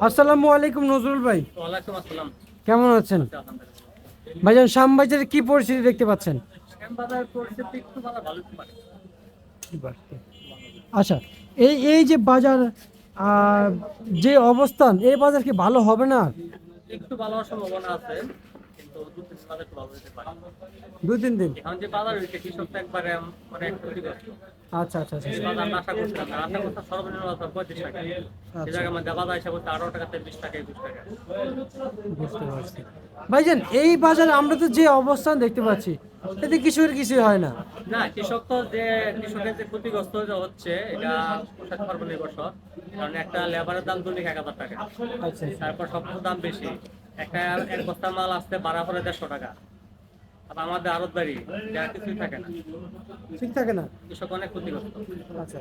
আসসালামু আলাইকুম নজরুল ভাই, ওয়ালাইকুম আসসালাম। কেমন আছেন? আলহামদুলিল্লাহ। ভাইজান শ্যামবাজারের কি পরিস্থিতি দেখতে পাচ্ছেন? শ্যামবাজার পরিস্থিতি একটু ভালো হতে পারে। আচ্ছা, এই যে বাজার, আহ, যে অবস্থান, এই বাজার কি ভালো হবে না? একটু ভালো হওয়ার সম্ভাবনা আছে, কিন্তু দু তিন বাজার একটু ভালো হতে পারে। 2-3 দিন। এখন যে বাজার হয়েছে কৃষক তো একবারে অনেক ক্ষতিগ্রস্ত। আচ্ছা আচ্ছা আচ্ছা এই আচ্ছা। বাজার আশা করছে না, আশা করছে সর্বনিম্ন বাজার 35 টাকা। এই আচ্ছা, জায়গায় মধ্যে বাজার হিসাবে 18 টাকা থেকে 20 টাকা 21 টাকা। বুঝতে পারছি। ভাইজান এই বাজারে আমরা তো যে অবস্থান দেখতে পাচ্ছি, এতে কিছুই হয় না। না, কৃষক তো যে কৃষকের যে ক্ষতিগ্রস্ত যে হচ্ছে এটা পোশাক সর্বনির্ভর। কারণ একটা লেবারের দাম দৈনিক 1000 টাকা, আচ্ছা আচ্ছা। তারপর সবকিছুর দাম বেশি। একটা এক বস্তা মাল আসতে ভাড়া পড়ে 150 টাকা। আর আমাদের আড়তদারি যার কিছুই থাকে না, ঠিক থাকে না। কৃষক অনেক ক্ষতিগ্রস্ত। আচ্ছা,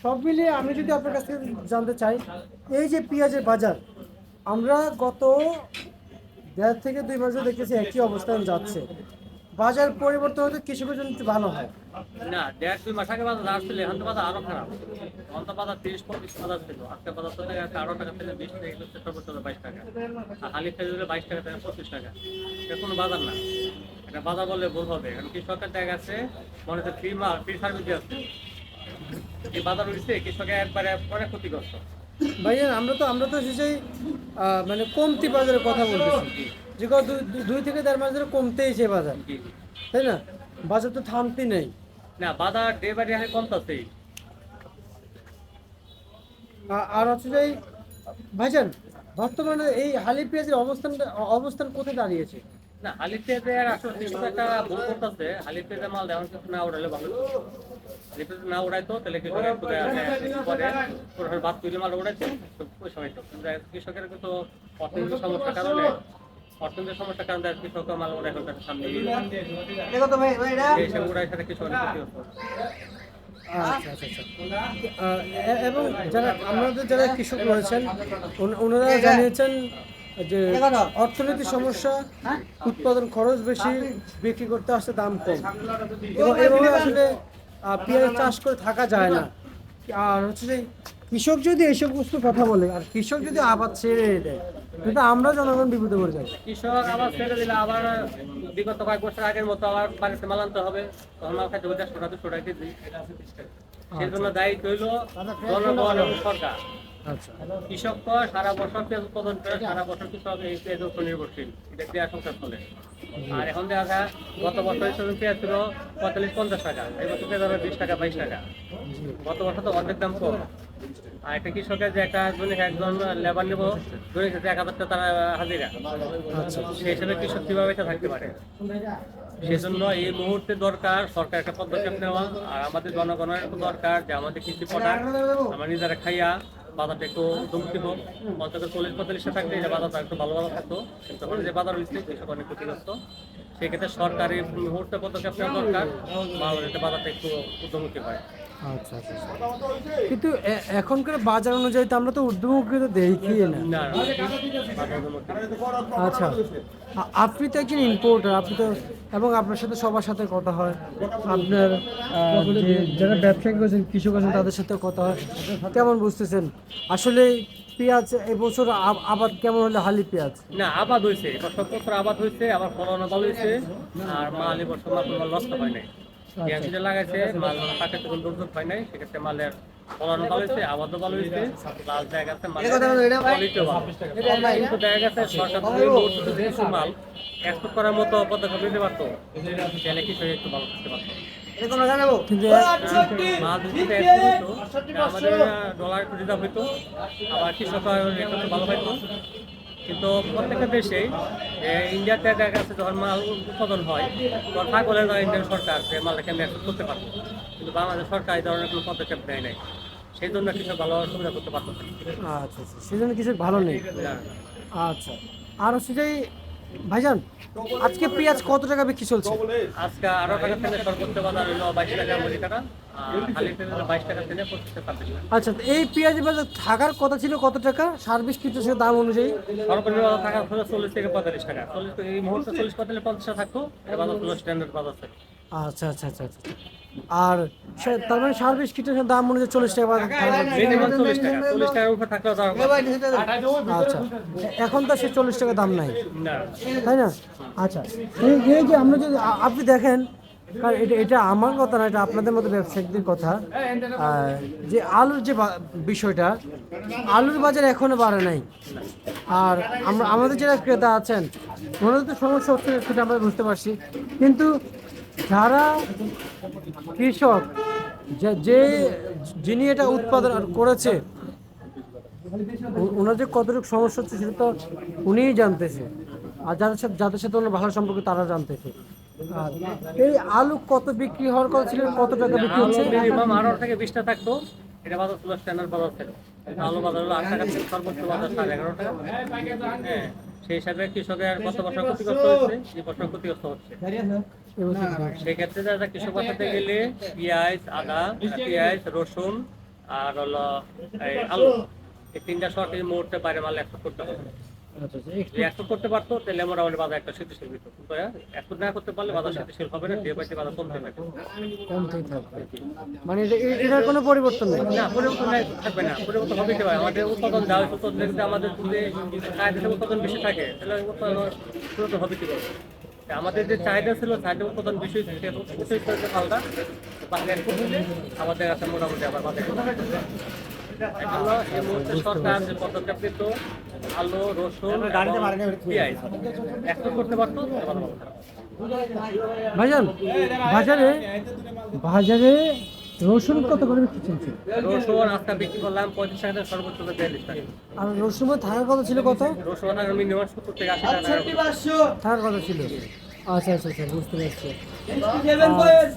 সব মিলিয়ে আমি যদি আপনার কাছ থেকে জানতে চাই, এই যে পেঁয়াজের বাজার, আমরা গত 1.5 থেকে 2 মাস ধরে দেখতেছি একই অবস্থান যাচ্ছে। বাজার পরিবর্তন হতে কৃষকের জন্য একটু ভালো হয়। না, 1.5-2 মাস আগে বাজার যা ছিল এখন তো বাজার আরো খারাপ। এখন তো বাজার 30-35 বাজার ছিল, আজকে বাজার চলে গেছে 18 টাকা থেকে 20 থেকে হচ্ছে সর্বোচ্চ 22 টাকা। আর হালি খেজুর হলে 22 টাকা থেকে 25 টাকা। এটা কোনো বাজার না, এটা বাজার বললে ভুল হবে। কারণ কৃষকের জায়গা আছে, মনে হচ্ছে ফ্রি মাল ফ্রি সার্ভিস আছে। এই বাজার হয়েছে কৃষকের একবারে অনেক ক্ষতিগ্রস্ত। ভাইয়া, আমরা তো সেই মানে কমতি বাজারের কথা বলতেছি, যে গত 2 থেকে দেড় মাস ধরে কমতেইছে বাজার, জি জি। তাই না? বাজার তো থামতি নেই। না, বাজার ডে বাই ডে কমতেছেই। আর হচ্ছে যে ভাইজান, বর্তমানে এই হালি পেঁয়াজের অবস্থান কোথায় দাঁড়িয়েছে? না, হালি পেঁয়াজে আর আসলে কৃষক একটা ভুল করতেছে। হালি পেঁয়াজের মাল দেওয়ার কিছু না উড়ালে ভালো হতো। হালি পেঁয়াজ না উড়াইতো তাহলে কৃষক একটু পরে পুরো বাদ তুলে মাল উড়াইতো, তো ওই সময় তো কিন্তু কৃষকের কিন্তু অর্থনৈতিক সমস্যার কারণে অর্থনৈতিক সমস্যার কারণে কৃষক মাল উড়াই ফেলতে সামনে এই হিসেবে উড়াই সাথে কৃষকের ক্ষতি হতো। আচ্ছা আচ্ছা আচ্ছা। এবং যারা কৃষক রয়েছেন, ওনারা জানিয়েছেন যে অর্থনৈতিক সমস্যা, উৎপাদন খরচ বেশি, বিক্রি করতে আসতে দাম কম, এবং এভাবে আসলে পেঁয়াজ চাষ করে থাকা যায় না। আর হচ্ছে যে কৃষক যদি এইসব বস্তু কথা বলে, আর কৃষক যদি আবাদ ছেড়ে দেয়, কিন্তু আমরা জনগণ বিপদে পড়ে যাই। কৃষক আবার ছেড়ে দিলে আবার বিগত কয়েক বছর আগের মতো আবার বাড়িতে মাল আনতে হবে, তখন মাল খাইতে হবে 150-200 টাকা কেজি। সেই জন্য দায়িত্ব হইল জনগণ এবং সরকার। আচ্ছা কৃষক তো সারা বছর পেঁয়াজ উৎপাদন করে, সারা বছর কৃষক এই পেঁয়াজের উপর নির্ভরশীল, এটা দিয়ে সংসার চলে। আর এখন দেখা যায় গত বছর পেঁয়াজ ছিল 45-50 টাকা, এই বছর পেঁয়াজ হবে 20 টাকা 22 টাকা। গত বছর তো অর্ধেক দাম কম। আর একটা কৃষকের যে একটা দৈনিক একজন লেবার নেব, দৈনিক 1000 টাকা তারা হাজিরা, সেই হিসেবে কৃষক কিভাবে বেঁচে থাকতে পারে? সেজন্য এই মুহূর্তে দরকার সরকার একটা পদক্ষেপ নেওয়া, আর আমাদের জনগণের দরকার যে আমাদের কৃষি প্রোডাক্ট আমরা নিজেরা খাইয়া বাজারটা একটু উন্নতি হোক। অন্তত 40-45 থাকলে এটা বাজারটা একটু ভালো থাকতো, কিন্তু এখন যে বাজার হয়েছে কৃষক অনেক ক্ষতিগ্রস্ত। সেক্ষেত্রে সরকারি মুহূর্তে পদক্ষেপ নেওয়া দরকার, বাজারটা একটু উন্নতি হয়। আচ্ছা আচ্ছা আচ্ছা। কিন্তু এখনকার বাজার অনুযায়ী তো আমরা তো ঊর্ধ্বমুখী তো দেখি না। না না, বাজার উন্নতি। আচ্ছা, আপনি তো একজন ইম্পোর্টার, আপনি তো, এবং আপনার সাথে সবার সাথে কথা হয়, আপনার যে যারা ব্যবসায়ী আছেন, কৃষক আছেন, তাদের সাথে কথা হয়, কেমন বুঝতেছেন আসলে পেঁয়াজ এবছর আবাদ কেমন হলে হালি পেঁয়াজ? না, আবাদ হয়েছে এবার, 70 আবাদ হয়েছে, আবার ফলন ভালো হয়েছে। আর মাল এবছর মাল নষ্ট হয় নাই। পেঁয়াজ যেটা লাগাইছে মাল পাকে তখন দুর্যোগ হয় নাই, সেক্ষেত্রে মালের ফলন ভালো হয়েছে, আবাদও ভালো হয়েছে। লাল দেখা গেছে মালের কোয়ালিটিও ভালো। কিন্তু দেখা গেছে সরকার যদি এই মুহূর্তে যদি কিছু মাল এক্সপোর্ট করার মতো পদক্ষেপ নিতে পারতো, তাহলে কিছু একটু ভালো থাকতে পারতো। কিন্তু মাল যদি export হতো, আমাদের ডলার একটু রিজার্ভ হইতো, আবার কৃষক একটু ভালো পাইতো। কিন্তু প্রত্যেকটা দেশেই ইন্ডিয়াতে দেখা গেছে যখন মাল উৎপাদন হয়, তখন পাগলের ইন্ডিয়ান সরকার যে মালটা কেমন অ্যাকসেপ্ট করতে পারতো, কিন্তু বাংলাদেশ সরকার এই ধরনের কোনো পদক্ষেপ নেয় নাই। সেই জন্য কৃষক ভালো সুবিধা করতে পারতো না। আচ্ছা আচ্ছা, সেজন্য কিছু ভালো নেই। আচ্ছা, আর হচ্ছে যে ভাইজান, আজকে পেঁয়াজ কত টাকা বিক্রি চলছে? আজকে 18 টাকা থেকে সর্বোচ্চ বাজার হইলো 22 টাকা 20 টাকা, আর খালি তেল 22 টাকা থেকে 25 টাকা। আচ্ছা, তো এই পেঁয়াজের বাজার থাকার কথা ছিল কত টাকা সার্ভিস কীটনাশকের দাম অনুযায়ী? সর্বনিম্ন বাজার থাকা হলো 40 থেকে 45 টাকা। 40, এই মুহূর্তে 40-45 টাকা থাকতো, এটা বাজার হলো স্ট্যান্ডার্ড বাজার থাকে। আচ্ছা আচ্ছা আচ্ছা আচ্ছা। আর তার মানে সার্ভিস কিটের দাম মনে হচ্ছে 40 টাকা বাজার মিনিমাম 40 টাকার উপরে থাকলেও তার আচ্ছা এখন তো সে 40 টাকা দাম নাই না। তাই না? আচ্ছা এই যে আমরা যদি আপনি দেখেন, কারণ এটা আমার কথা না, এটা আপনাদের মতো ব্যবসায়িকদের কথা, যে আলুর যে বিষয়টা, আলুর বাজার এখনো বাড়ে নাই। আর আমাদের যারা ক্রেতা আছেন ওনাদের তো সমস্যা হচ্ছে, সেটা আমরা বুঝতে পারছি, কিন্তু যারা কৃষক, যিনি এটা উৎপাদন করেছে, ওনার যে কতটুকু সমস্যা হচ্ছে সেটা তো উনিই জানতেছে, আর যাদের সাথে ওনার ভালো সম্পর্ক তারা জানতেছে। আর এই আলু কত বিক্রি হওয়ার কথা ছিল, কত টাকা বিক্রি হচ্ছে? মিনিমাম 18 থেকে 20 টা থাকতো, এটা বাজার ছিল স্ট্যান্ডার্ড বাজার ছিল। আলু বাজার হলো 8 টাকা থেকে সর্বোচ্চ বাজার 11.5 টাকা। হ্যাঁ, সেই হিসাবে কৃষকের গত বছর ক্ষতিগ্রস্ত হচ্ছে, এই বছর ক্ষতিগ্রস্ত হচ্ছে। সেই ক্ষেত্রে যারা কৃষক বাঁচাতে গেলে পেঁয়াজ, আদা, পেঁয়াজ, রসুন আর হলো এই আলু, এই 3টা শর্ট এই মুহূর্তে বাইরে মাল এক্সপোর্ট করতে হবে। যদি এক্সপোর্ট করতে পারতো তাহলে মোটামুটি বাজার একটা স্থিতিশীল হতো, কিন্তু এক্সপোর্ট না করতে পারলে বাজার স্থিতিশীল হবে না, দিয়ে বাইতে বাজার কমতে থাকে। কমতেই থাকবে, মানে এটার কোনো পরিবর্তন নেই। না, পরিবর্তন থাকবে না, পরিবর্তন হবে কি ভাই? আমাদের উৎপাদন যা হচ্ছে, উৎপাদন যদি আমাদের যদি চাহিদা উৎপাদন বেশি থাকে তাহলে পরিবর্তন হবে কি করে? আমাদের যে চাহিদা ছিল, চাহিদা উৎপাদন বেশি পাল্টা বাজারে এক্সপোর্ট হলে আমাদের কাছে মোটামুটি আবার বাজারে এগুলো এই মুহূর্তে সরকার যে পদক্ষেপ নিত, আলু, রসুন, পেঁয়াজ এক্সপোর্ট করতে পারতো, ভাইজান বাজারে বাজারে রসুন কত করে বিক্রি চলছে? রসুন আজকে বিক্রি করলাম 35 টাকা থেকে সর্বোচ্চ 42 টাকা। আর রসুনের থাকার কথা ছিল কত? রসুন মিনিমাম 70 থেকে 80 টাকা থাকার কথা ছিল। আচ্ছা আচ্ছা আচ্ছা, বুঝতে পারছি।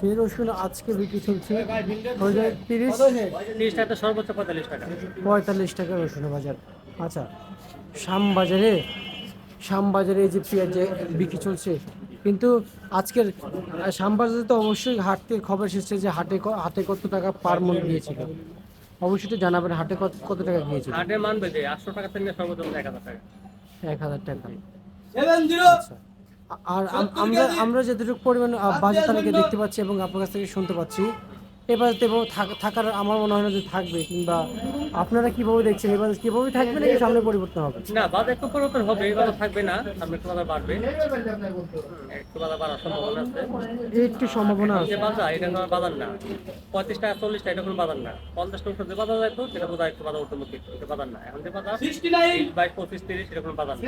সেই রসুন আজকে বিক্রি চলছে 30 টাকা থেকে সর্বোচ্চ 45 টাকা। 45 টাকা রসুনের বাজার। আচ্ছা, শ্যামবাজারে এই যে পেঁয়াজ বিক্রি চলছে, কিন্তু আজকের শ্যামবাজারে তো অবশ্যই হাট থেকে খবর এসেছে যে হাটে কত টাকা পার মন গিয়েছিল, অবশ্যই তো জানাবেন হাটে কত টাকা গিয়েছিল। হাটে মানবে যে 800 টাকা থেকে সর্বোচ্চ 1000 টাকা। 1000 টাকা। আচ্ছা। আর আমরা যতটুকু পরিমাণ বাজার তালিকা দেখতে পাচ্ছি এবং আপনার কাছ থেকে শুনতে পাচ্ছি, এবার থাকার আমার মনে হয় না যে থাকবে, কিংবা আপনারা কিভাবে দেখছেন এবার কিভাবে থাকবে নাকি সামনে পরিবর্তন হবে? না, বাজার একটু পরিবর্তন হবে, এই বাজার থাকবে না, সামনে একটু বাজার বাড়বে, একটু বাজার বাড়ার সম্ভাবনা আছে। একটু সম্ভাবনা আছে। যে বাজার, এটা কোনো বাজার না। 35 টাকা 40 টাকা এটা কোনো বাজার না। 50 টাকা উপরে যে বাজার যায় তো সেটা বোধহয় একটু বাজার উঠে এটা বাজার না। এখন যে বাজার 22, 25, 30 এটা কোনো বাজার না।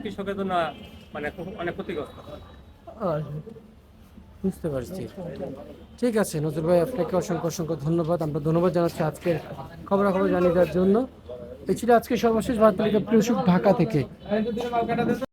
কৃষকের জন্য মানে অনেক ক্ষতিগ্রস্ত। বুঝতে পারছি। ঠিক আছে নজরুল ভাই, আপনাকে অসংখ্য অসংখ্য ধন্যবাদ। আমরা ধন্যবাদ জানাচ্ছি আজকের খবরাখবর জানিয়ে দেওয়ার জন্য। এই ছিল আজকে সর্বশেষ বার্তা ঢাকা থেকে।